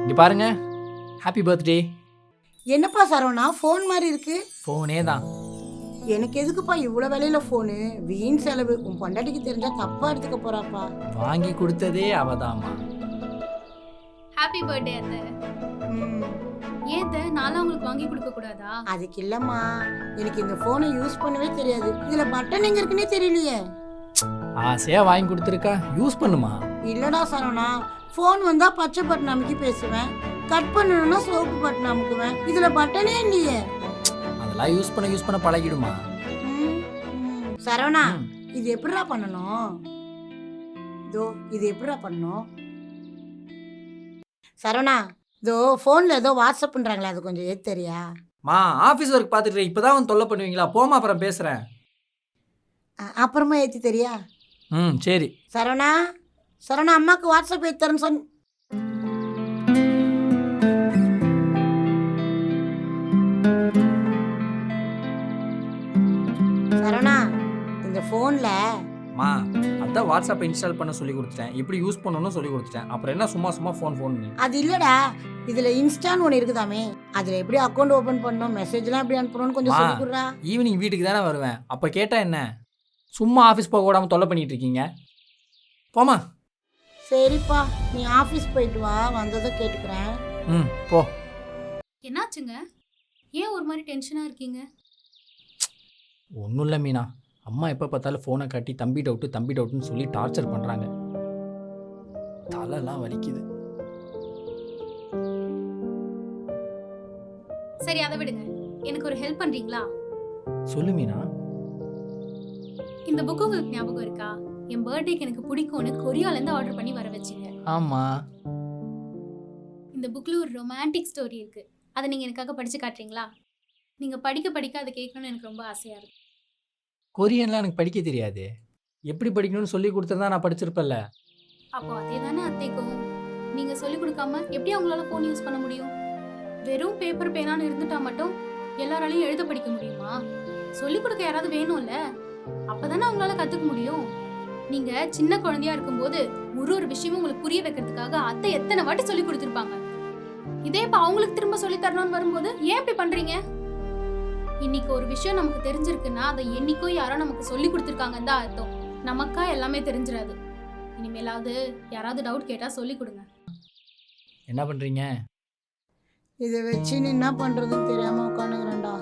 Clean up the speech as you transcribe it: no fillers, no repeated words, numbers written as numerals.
இங்க பாருங்க. Happy birthday. என்னப்பா சரவணா ஃபோன் மாதிரி இருக்கு? ஃபோனே தான். எனக்கு எதுக்குப்பா இவ்வளோ விலையில ஃபோனு? வீண் செலவு. உன் பொண்டாட்டிக்கு தெரிஞ்சா தப்பா எடுத்துக்க போறாப்பா. வாங்கி கொடுத்ததே அவதாம்மா. ஹாப்பி பர்த்டே அத்தை. ம், ஏன் அத்தை நான்லாம் உங்களுக்கு வாங்கி கொடுக்க கூடாதா? அதுக்கு இல்லம்மா, எனக்கு இந்த ஃபோனை யூஸ் பண்ணவே தெரியாது. இதுல பட்டன் எங்க இருக்குன்னே தெரியலையே. ஆசையா வாங்கி கொடுத்துருக்கா, யூஸ் பண்ணுமா. இல்லடா சரவணா, ஃபோன் வந்தா பச்சை பட்டன் அமுக்கி பேசுவேன், கட் பண்ணணும்னா சோப்பு பட்டன் அமுக்குவேன். இதுல பட்டனே இல்லையே. அதெல்லாம் யூஸ் பண்ண பழகிடுமா. ம், ம். சரவணா, ம். இது எப்படிடா பண்ணணும்? இது எப்படிடா பண்ணணும்? சரவணா, ஃபோன்ல ஏதோ வாட்ஸ்அப் பண்றாங்களே, அது கொஞ்சம் ஏத்து தெரியா? மா, ஆஃபீஸ் ஒர்க் பார்த்துட்டு இப்போதான் வந்து தொல்லை பண்ணுவீங்களா? போமா, அப்புறம் பேசுகிறேன். அப்புறமா ஏத்தி தெரியா? ம், சரி. சரவணா, சரவணா, அம்மாக்கு வாட்ஸ்அப் ஏத்தி தரேன்னு சொன்ன. சரவணா, இந்த ஃபோன்ல மா, அதான் வாட்ஸ்அப்பை இன்ஸ்டால் பண்ண சொல்லி கொடுத்துட்டேன், எப்படி யூஸ் பண்ணணும்னு சொல்லி கொடுத்துட்டேன். அப்புறம் என்ன சும்மா ஃபோன் அது இல்லடா, இதுல இன்ஸ்டான்னு ஒன்று இருக்குதாமே, அதுல எப்படி அக்கௌண்ட் ஓபன் பண்ணணும், மெசேஜ்லாம் எப்படி அனுப்பணும்னு கொஞ்சம் மா, சொல்லி கொடுறா. ஈவினிங் வீட்டுக்கு தானே வருவேன், அப்போ கேட்டால் என்ன? சும்மா ஆஃபீஸ் போக விடாமல் தொல்லை பண்ணிட்டு இருக்கீங்க. போமா. சரிப்பா, நீ ஆபீஸ் போயிட்டு வா, வந்ததை கேட்டுக்கிறேன். ம், போ. என்னாச்சுங்க? ஏன் ஒரு மாதிரி டென்ஷனா இருக்கீங்க? ஒன்றும் இல்லை மீனா, அம்மா எப்போ பார்த்தாலும் ஃபோனை காட்டி தம்பி டவுட்டுன்னு சொல்லி டார்ச்சர் பண்ணுறாங்க. தலைலாம் வலிக்குது. சரி அதை விடுங்க. எனக்கு ஒரு ஹெல்ப் பண்றீங்களா? சொல்லு மீனா. இந்த புக் உங்களுக்கு ஞாபகம் இருக்கா? என் பர்த்டேக்கு எனக்கு பிடிக்கும்னு கொரியால இருந்து ஆர்டர் பண்ணி வர வச்சீங்க. ஆமாம். இந்த புக்ல ஒரு ரொமான்டிக் ஸ்டோரி இருக்கு. அதை நீங்க எனக்காக படிச்சு காட்டுறீங்களா? நீங்க படிக்க அதை கேட்கணும்னு எனக்கு ரொம்ப ஆசையா இருக்கு. கொரியன்லாம் எனக்கு படிக்க தெரியாது. எப்படி படிக்கணும்னு சொல்லி கொடுத்துருந்தா நான் படிச்சிருப்பேன்ல. அப்போ அதே தானே அத்தைக்கும். நீங்க சொல்லி கொடுக்காம எப்படி அவங்களால ஃபோன் யூஸ் பண்ண முடியும்? வெறும் பேப்பர் பேனான்னு இருந்துட்டா மட்டும் எல்லாராலையும் எழுத படிக்க முடியுமா? சொல்லி கொடுக்க யாராவது வேணும்ல, அப்பதானே அவங்களால கத்துக்க முடியும். நீங்க சின்ன குழந்தையா இருக்கும்போது ஒரு விஷயமும் உங்களுக்கு புரிய வைக்கிறதுக்காக அத்தை எத்தனை வாட்டி சொல்லி கொடுத்துருப்பாங்க. இதே இப்ப அவங்களுக்கு திரும்ப சொல்லி தரணும்னு வரும்போது ஏன் இப்படி பண்றீங்க? இன்னைக்கு ஒரு விஷயம் நமக்கு தெரிஞ்சிருக்குன்னா அதை என்னைக்கோ யாரோ நமக்கு சொல்லி கொடுத்துருக்காங்கன்னு தான் அர்த்தம். நமக்கா எல்லாமே தெரிஞ்சிடாது. இனிமேலாவது யாராவது டவுட் கேட்டா சொல்லி கொடுங்க. என்ன பண்ணுறீங்க? இதை வச்சு நீ என்ன பண்றதுன்னு தெரியாம உட்காந்துக்கிறேன்டா.